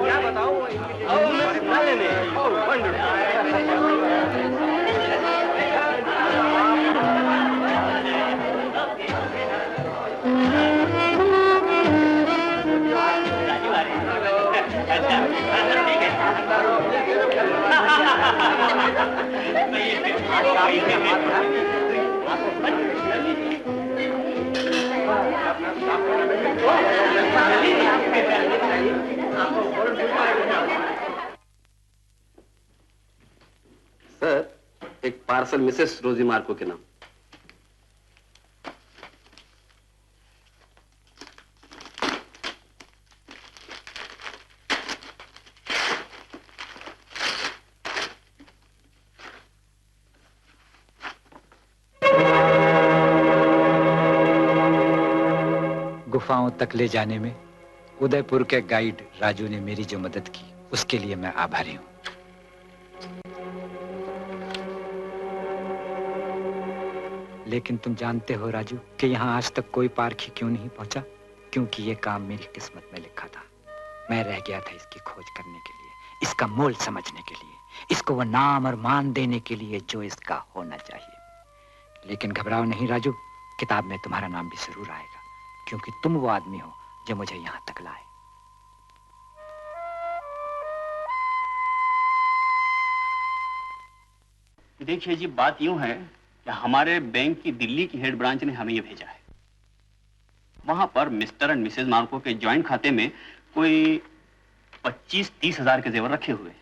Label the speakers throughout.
Speaker 1: क्या बताऊं?
Speaker 2: सर, एक पार्सल मिसेस रोजी मार्को के नाम।
Speaker 3: गुफाओं तक ले जाने में उदयपुर के गाइड राजू ने मेरी जो मदद की, उसके लिए मैं आभारी हूं। लेकिन तुम जानते हो राजू कि यहाँ आज तक कोई पारखी क्यों नहीं पहुंचा? क्योंकि ये काम मेरी किस्मत में लिखा था। मैं रह गया था इसकी खोज करने के लिए, इसका मोल समझने के लिए, इसको वो नाम और मान देने के लिए जो इसका होना चाहिए। लेकिन घबराओ नहीं राजू, किताब में तुम्हारा नाम भी जरूर आएगा, क्योंकि तुम वो आदमी हो जो मुझे यहाँ तक लाए।
Speaker 4: देखिए जी, बात यूं है कि हमारे बैंक की दिल्ली की हेड ब्रांच ने हमें ये भेजा है। वहां पर मिस्टर एंड मिसेज मार्को के जॉइंट खाते में कोई 25-30 हजार के जेवर रखे हुए हैं।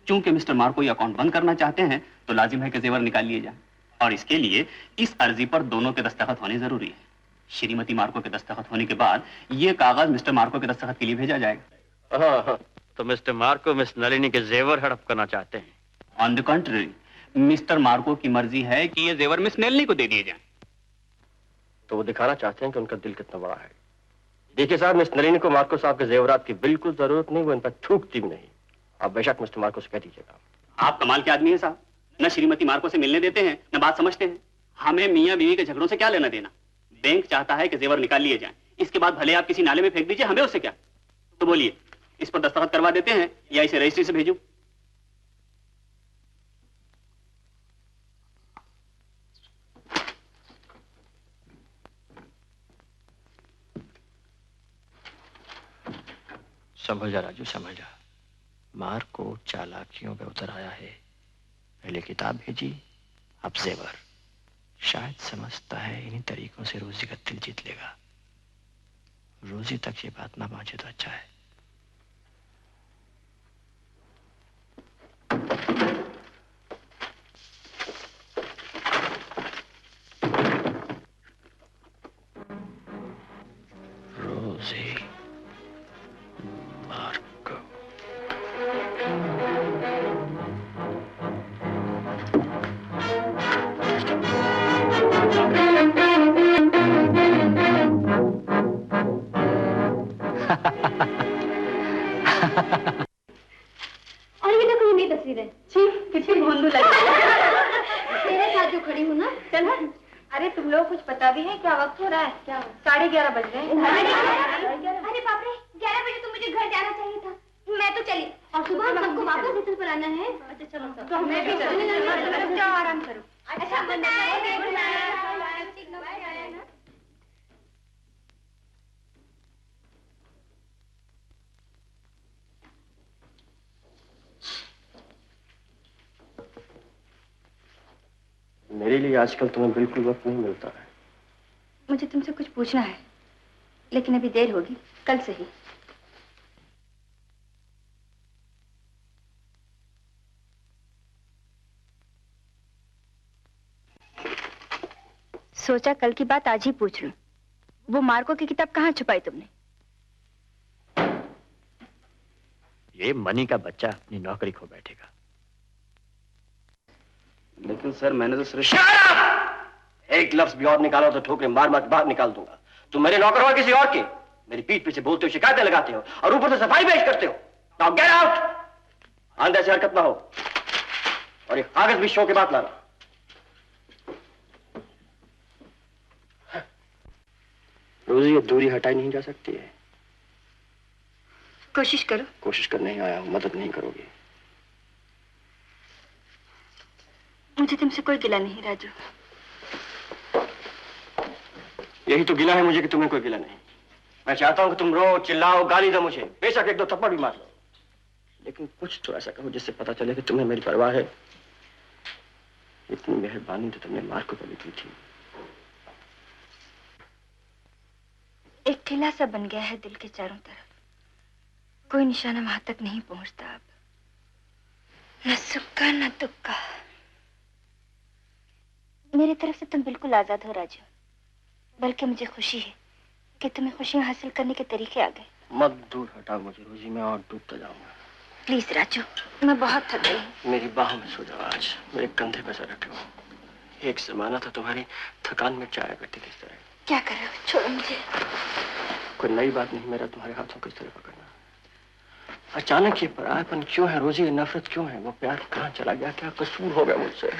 Speaker 4: चूंकि मिस्टर मार्को ये अकाउंट बंद करना चाहते हैं तो लाजिम है कि जेवर निकाल लिए जाए, और इसके लिए इस अर्जी पर दोनों के दस्तखत होने जरूरी है। श्रीमती मार्को के दस्तखत होने के बाद ये कागज मिस्टर मार्को के दस्तखत के लिए भेजा जाएगा।
Speaker 5: हाँ, तो मिस्टर मार्को मिस नलिनी के जेवर हड़प करना चाहते हैं?
Speaker 4: On the country, mister Marco की मर्जी है कि ये जेवर मिस नलिनी को दे दिए जाएं।
Speaker 5: तो वो दिखाना चाहते हैं कि उनका दिल कितना बड़ा है। देखिए साहब, मिस नलिनी को मार्को साहब के जेवरात की बिल्कुल जरूरत नहीं, वो इन पर थूकती भी नहीं। आप बेशक मिस्टर मार्को से कह दीजिएगा।
Speaker 4: आप कमाल के आदमी हैं साहब, न श्रीमती मार्को से मिलने देते हैं न बात समझते हैं। हमें मियाँ बीवी के झगड़ों से क्या लेना देना। बैंक चाहता है कि जेवर निकाल लिए जाएं, इसके बाद भले आप किसी नाले में फेंक दीजिए, हमें उससे क्या। तो बोलिए, इस पर दस्तखत करवा देते हैं या इसे रजिस्ट्री से भेजूं?
Speaker 5: संभल जा राजू, संभल जा। मार्को चालाकियों पे उतर आया है। पहले किताब भेजी, अब जेवर। शायद समझता है इन्हीं तरीकों से रोजी का दिल जीत लेगा। रोजी तक ये बात ना पहुंचे तो अच्छा है। रोजी मार्को।
Speaker 6: और ये देखो, ये मेरी तस्वीर है। कितनी भोंदू लग रही है। तेरे साथ जो खड़ी हूँ ना, चल। अरे तुम लोग कुछ पता भी है क्या वक्त हो रहा है? क्या 11:30 बज रहे हैं। अरे बाप रे, 11 बजे तो मुझे घर जाना चाहिए था। मैं तो चली, और सुबह हम सबको वापस होटल पर आना है। अच्छा चलो, तो हमें भी चलो। जाओ आराम करो। अच्छा
Speaker 5: मेरे लिए आजकल तुम्हें बिल्कुल वक्त नहीं मिलता है।
Speaker 6: मुझे तुमसे कुछ पूछना है, लेकिन अभी देर होगी, कल से ही। सोचा कल की बात आज ही पूछ लूं। वो मार्को की किताब कहाँ छुपाई तुमने?
Speaker 5: ये मनी का बच्चा अपनी नौकरी खो बैठेगा।
Speaker 2: लेकिन सर, मैंने तो सिर्फ...
Speaker 5: एक लफ्ज भी और निकालो तो ठोकरे मार मार बाहर निकाल दूंगा। तुम मेरे नौकर हो किसी और के? मेरी पीठ पीछे बोलते हो, शिकायतें लगाते हो, और ऊपर से सफाई पेश करते हो। Now get out. आंधे से हरकत ना हो, और ये कागज भी शो के बाद लाना। रोजी, ये दूरी हटाई नहीं जा सकती है।
Speaker 6: कोशिश करो।
Speaker 5: कोशिश करने ही आया हूँ, मदद नहीं करोगी?
Speaker 6: मुझे तुमसे कोई गिला नहीं राजू।
Speaker 5: यही तो गिला है मुझे कि तुम्हें कोई गिला नहीं। मैं चाहता हूँ कि तुम रो, चिल्लाओ, गाली दो मुझे, बेशक एक दो थप्पड़ भी मार लो, लेकिन कुछ तो ऐसा कहो जिससे पता चले कि तुम्हें मेरी परवाह है। इतनी मेहरबानी तो तुमने मार्को को भी की थी।
Speaker 6: एक ठेला सा बन गया है दिल के चारों तरफ, कोई निशाना वहां तक नहीं पहुंचता अब, न सुख का न दुख का। मेरी तरफ से तुम बिल्कुल आजाद हो राजू, बल्कि मुझे खुशी है कि तुम्हें खुशियां हासिल करने के तरीके आ गए।
Speaker 5: मत दूर हटाओ मुझे रोजी, मैं और डूबता जाऊंगा।
Speaker 6: प्लीज राजू, मैं बहुत थक गई हूँ।
Speaker 5: मेरी बाहों में सो जाओ आज, मेरे कंधे पे सर रखे हो। एक जमाना था तुम्हारी थकान में जाया करती किस तरह।
Speaker 6: क्या कर रहे हो? छोड़ो मुझे।
Speaker 5: कोई नई बात नहीं, मेरा तुम्हारे हाथों किस तरह पकड़ना। अचानक ये परायापन क्यों है रोजी, ये नफरत क्यों है? वो प्यार कहाँ चला गया? क्या कसूर हो गया मुझसे?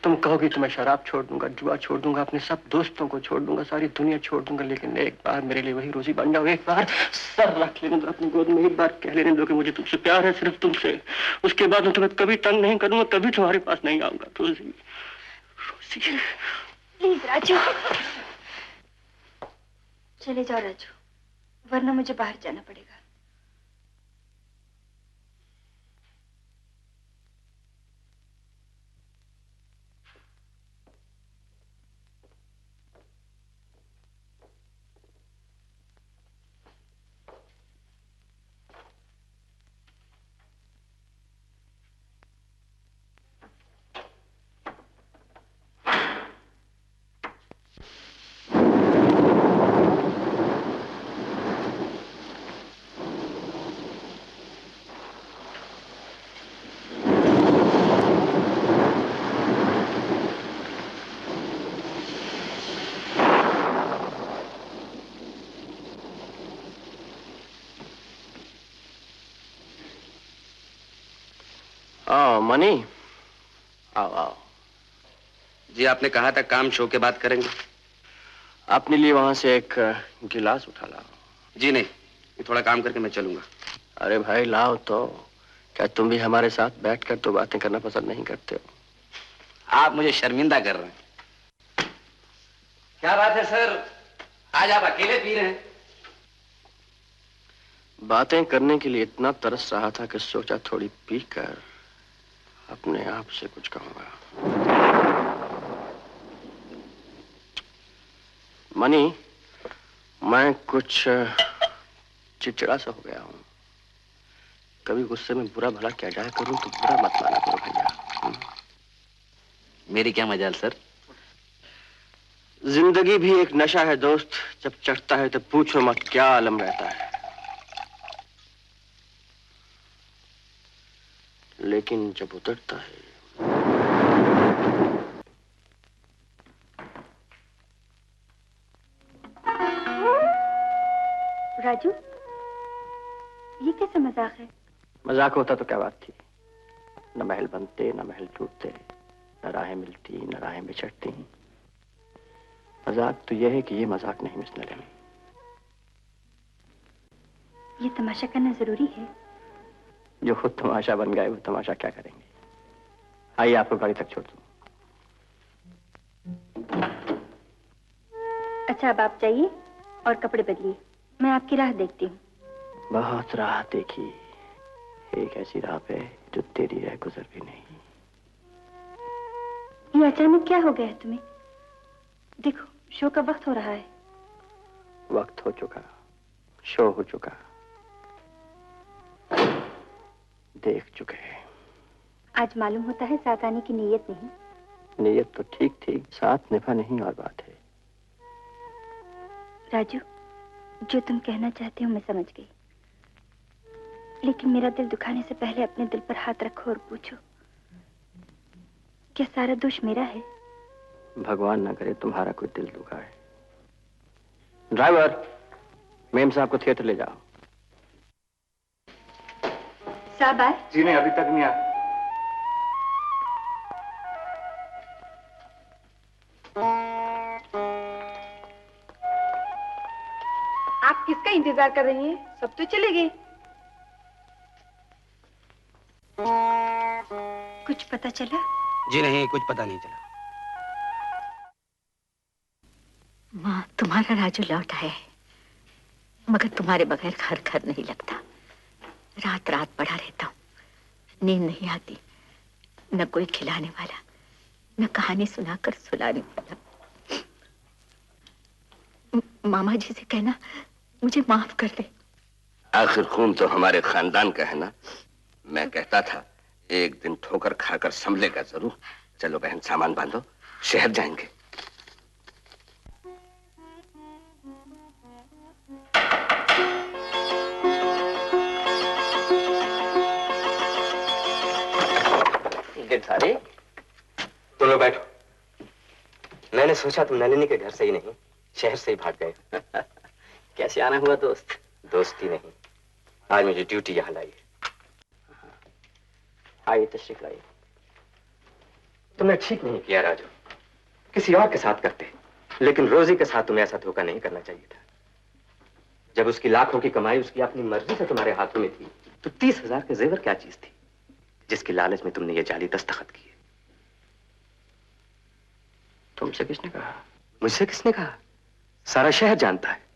Speaker 5: तुम कहोगी तो मैं शराब छोड़ दूंगा, जुआ छोड़ दूंगा, अपने सब दोस्तों को छोड़ दूंगा, सारी दुनिया छोड़ दूंगा, लेकिन एक बार मेरे लिए वही रोजी बन जाओ। एक बार सर रख लेने दो अपनी गोद में, एक बार कह लेने दो कि मुझे तुमसे प्यार है, सिर्फ तुमसे। उसके बाद मैं तुम्हें कभी तंग नहीं करूंगा, कभी तुम्हारे पास नहीं आऊंगा। रोजी, रोजी,
Speaker 6: प्लीज राजू। चले जाओ राजू, वरना मुझे बाहर जाना पड़ेगा।
Speaker 5: आओ मनी, आओ आओ।
Speaker 2: जी आपने कहा था काम शो के बाद करेंगे।
Speaker 5: अपने लिए वहां से एक गिलास उठा लाओ।
Speaker 2: जी नहीं, ये थोड़ा काम करके मैं चलूंगा।
Speaker 5: अरे भाई लाओ तो। क्या तुम भी हमारे साथ बैठकर तो बातें करना पसंद नहीं करते हो?
Speaker 2: आप मुझे शर्मिंदा कर रहे हैं। क्या बात है सर, आज आप अकेले पी रहे हैं?
Speaker 5: बातें करने के लिए इतना तरस रहा था कि सोचा थोड़ी पीकर अपने आप से कुछ कहूंगा। मनी, मैं कुछ चिड़चिड़ा सा हो गया हूं। कभी गुस्से में बुरा भला क्या जाए करूं तो बुरा मत माना करो भैया।
Speaker 2: मेरी क्या मजाल सर।
Speaker 5: जिंदगी भी एक नशा है दोस्त, जब चढ़ता है तो पूछो मत क्या आलम रहता है, लेकिन जब उतरता है।
Speaker 6: राजू, ये कैसा मजाक है?
Speaker 5: मजाक होता तो क्या बात थी? न महल बनते, न महल टूटते, न राहें मिलती, न राहें बिछड़ती। मजाक तो यह है कि ये मजाक नहीं मिस नलिनी।
Speaker 6: ये तमाशा करना जरूरी है?
Speaker 5: जो खुद तमाशा बन गए वो तमाशा क्या करेंगे? आइए आपको गाड़ी तक छोड़ दूं।
Speaker 6: अच्छा अब आप जाइए और कपड़े बदलिए, मैं आपकी राह देखती हूँ।
Speaker 5: बहुत राह देखी, एक ऐसी राह पे जो तेरी राह गुजर भी नहीं।
Speaker 6: ये अचानक क्या हो गया है तुम्हें? देखो शो का वक्त हो रहा है।
Speaker 5: वक्त हो चुका, शो हो चुका, देख चुके हैं।
Speaker 6: आज मालूम होता है साथ आने की नीयत नहीं।
Speaker 5: नीयत तो ठीक थी, साथ निभा नहीं और बात है।
Speaker 6: राजू, जो तुम कहना चाहते हो मैं समझ गई, लेकिन मेरा दिल दुखाने से पहले अपने दिल पर हाथ रखो और पूछो, क्या सारा दोष मेरा है?
Speaker 5: भगवान ना करे तुम्हारा कोई दिल दुखा है। ड्राइवर, मेम साहब को थिएटर ले जाओ।
Speaker 6: साहब आए?
Speaker 1: जी नहीं, अभी तक नहीं आया।
Speaker 7: आप किसका इंतजार कर रही हैं?
Speaker 6: सब तो चले गए। कुछ पता चला?
Speaker 2: जी नहीं, कुछ पता नहीं चला।
Speaker 1: माँ, तुम्हारा राजू लौट आया है, मगर तुम्हारे बगैर घर घर नहीं लगता। रात रात पड़ा रहता हूँ, नींद नहीं आती, न कोई खिलाने वाला, न कहानी सुनाकर सुलाने वाला। मामा जी से कहना मुझे माफ कर दे।
Speaker 2: आखिर खून तो हमारे खानदान का है ना। मैं कहता था एक दिन ठोकर खाकर संभलेगा जरूर। चलो बहन, सामान बांधो, शहर जाएंगे।
Speaker 5: गिरधारी, तुम लोग बैठो। मैंने सोचा तुम नलिनी के घर से ही नहीं, शहर से ही भाग गए। कैसे आना हुआ दोस्त? दोस्ती नहीं, आज मुझे ड्यूटी यहाँ लाई है। आइए तशरीफ लाइए। तुमने ठीक नहीं किया राजू, किसी और के साथ करते, लेकिन रोजी के साथ तुम्हें ऐसा धोखा नहीं करना चाहिए था। जब उसकी लाखों की कमाई उसकी अपनी मर्जी से तुम्हारे हाथों में थी, तो 30,000 के जेवर क्या चीज थी जिसकी लालच में तुमने ये जाली दस्तखत किए? तुमसे किसने कहा? मुझसे किसने कहा? सारा शहर जानता है।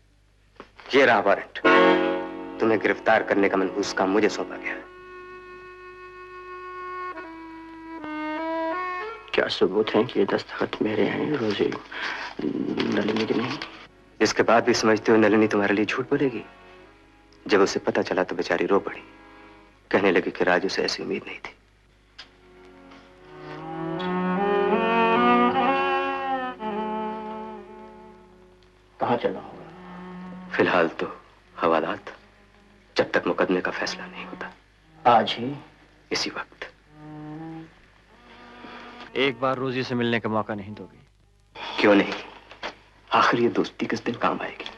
Speaker 5: ये रहा वारंट, तुम्हें गिरफ्तार करने का मनहूस काम मुझे सौंपा गया है। क्या सबूत है कि ये दस्तखत मेरे हैं, रोजी नलिनी के नहीं? इसके बाद भी समझते हो नलिनी तुम्हारे लिए झूठ बोलेगी? जब उसे पता चला तो बेचारी रो पड़ी, कहने लगी कि राजू से ऐसी उम्मीद नहीं थी। कहाँ चला होगा? फिलहाल तो हवालात, जब तक मुकदमे का फैसला नहीं होता। आज ही इसी वक्त।
Speaker 7: एक बार रोजी से मिलने का मौका नहीं दोगी?
Speaker 5: क्यों नहीं, आखिर ये दोस्ती किस दिन काम आएगी।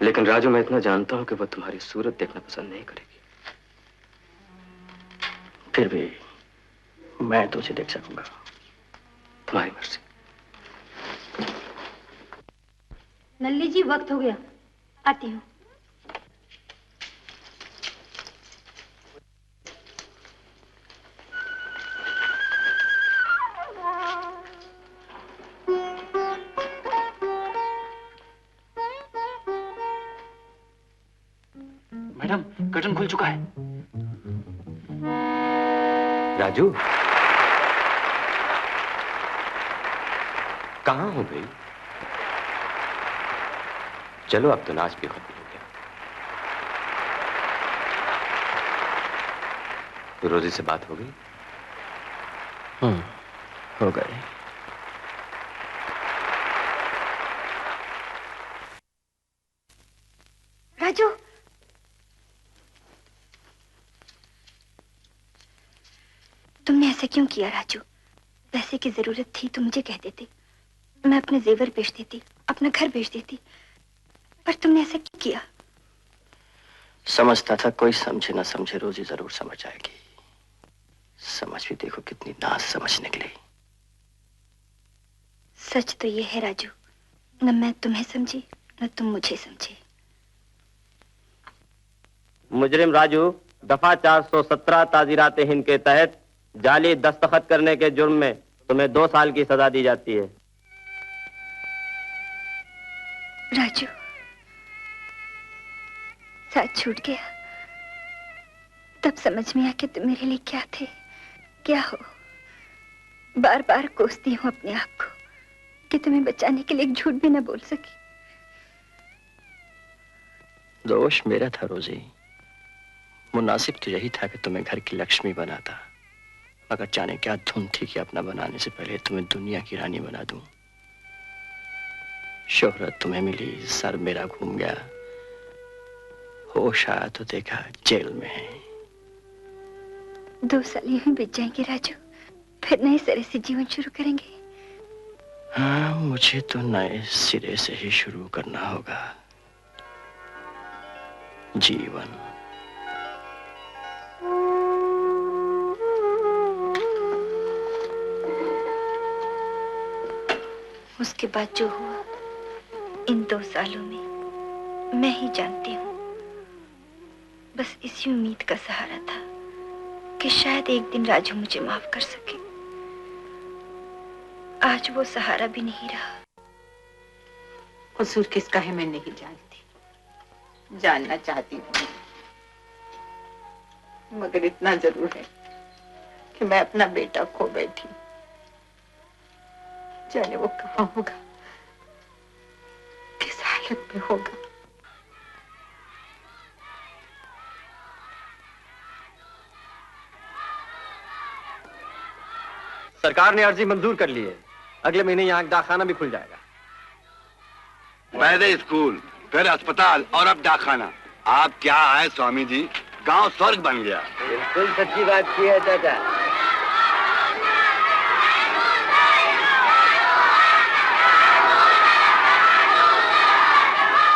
Speaker 5: लेकिन राजू, मैं इतना जानता हूं कि वो तुम्हारी सूरत देखना पसंद नहीं करेगी। फिर भी मैं तो उसे देख सकूंगा। तुम्हारी मर्जी।
Speaker 6: नल्ली जी, वक्त हो गया, आती हूँ।
Speaker 5: मैडम, कर्टन खुल चुका है। राजू, कहाँ हो भाई? चलो, अब तो नाच भी खत्म हो गया। तो रोजी से बात हो गई? हो गई।
Speaker 6: राजू, तुमने ऐसा क्यों किया राजू? पैसे की जरूरत थी तो मुझे कह देते, मैं अपने जेवर बेच देती, अपना घर बेच देती, पर तुमने ऐसा क्यों किया?
Speaker 5: समझता था कोई समझे ना समझे रोजी जरूर समझ आएगी। समझ भी देखो कितनी ना समझ निकली।
Speaker 6: सच तो ये है राजू, न मैं तुम्हें समझी न तुम मुझे समझे।
Speaker 8: मुजरिम राजू, दफा 417 ताजीरात हिंद के तहत जाली दस्तखत करने के जुर्म में तुम्हें 2 साल की सजा दी जाती है।
Speaker 6: राजू, साथ छूट गया, तब समझ में आया कि तुम मेरे लिए क्या थे, क्या हो। बार बार कोसती हूँ अपने आप को कि तुम्हें बचाने के लिए एक झूठ भी न बोल सकी।
Speaker 5: दोष मेरा था रोजी, मुनासिब तो यही था कि तुम्हें घर की लक्ष्मी बनाता, मगर जाने क्या धुन थी कि अपना बनाने से पहले तुम्हें दुनिया की रानी बना दूं। शोहरत तुम्हें मिली, सर मेरा घूम गया, होश आया तो देखा जेल में है।
Speaker 6: 2 साल यूं ही बीत जाएंगे राजू, फिर नए सिरे से जीवन शुरू करेंगे।
Speaker 5: हाँ, मुझे तो नए सिरे से ही शुरू करना होगा जीवन।
Speaker 6: उसके बाद जो हुआ, इन 2 सालों में मैं ही जानती हूँ। बस इसी उम्मीद का सहारा था कि शायद एक दिन राजू मुझे माफ कर सके। आज वो सहारा भी नहीं रहा।
Speaker 1: कसूर किसका है मैं नहीं जानती, जानना चाहती हूँ, मगर इतना जरूर है कि मैं अपना बेटा खो बैठी। जाने वो कहाँ होगा, किस हालत में होगा।
Speaker 7: सरकार ने अर्जी मंजूर कर ली है। अगले महीने यहाँ डाकखाना भी खुल जाएगा।
Speaker 9: पहले स्कूल, फिर अस्पताल और अब डाकखाना। आप क्या आए स्वामी जी, गांव स्वर्ग बन गया।
Speaker 8: बिल्कुल सच्ची बात की है चाचा।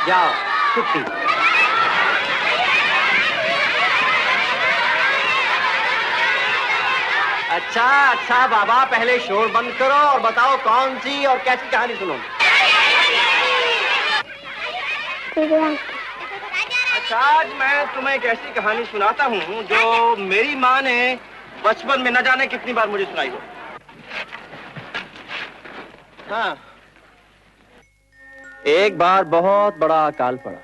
Speaker 7: जाओ, छुट्टी। अच्छा अच्छा बाबा, पहले शोर बंद करो और बताओ कौन सी और कैसी कहानी सुनोगे। अच्छा, आज मैं तुम्हें एक ऐसी कहानी सुनाता हूँ जो मेरी माँ ने बचपन में न जाने कितनी बार मुझे सुनाई हो। हाँ, एक बार बहुत बड़ा अकाल पड़ा,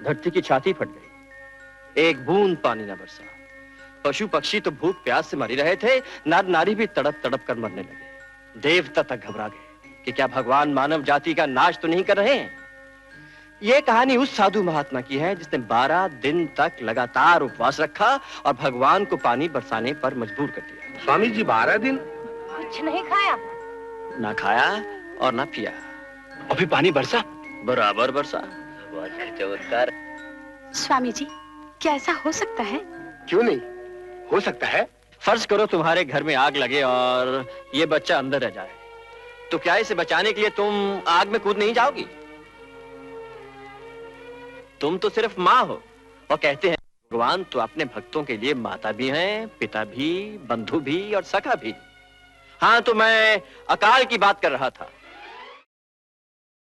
Speaker 7: धरती की छाती फट गई, एक बूंद पानी न बरसा। पशु पक्षी तो भूख प्यास से मरी रहे थे, नर नारी भी तड़प तड़प कर मरने लगे। देवता तक घबरा गए कि क्या भगवान मानव जाति का नाश तो नहीं कर रहे हैं। यह कहानी उस साधु महात्मा की है जिसने 12 दिन तक लगातार उपवास रखा और भगवान को पानी बरसाने पर मजबूर कर दिया।
Speaker 9: स्वामी जी 12 दिन
Speaker 6: कुछ नहीं खाया,
Speaker 5: ना खाया और ना पिया,
Speaker 9: अभी पानी बरसा?
Speaker 5: बराबर बरसा।
Speaker 8: चमत्कार।
Speaker 6: स्वामी जी, क्या ऐसा हो सकता है?
Speaker 9: क्यों नहीं हो सकता है।
Speaker 5: फर्ज करो तुम्हारे घर में आग लगे और ये बच्चा अंदर रह जाए, तो क्या इसे बचाने के लिए तुम आग में कूद नहीं जाओगी? तुम तो सिर्फ माँ हो और कहते हैं भगवान तो अपने भक्तों के लिए माता भी हैं, पिता भी, बंधु भी और सखा भी। हाँ, तो मैं अकाल की बात कर रहा था।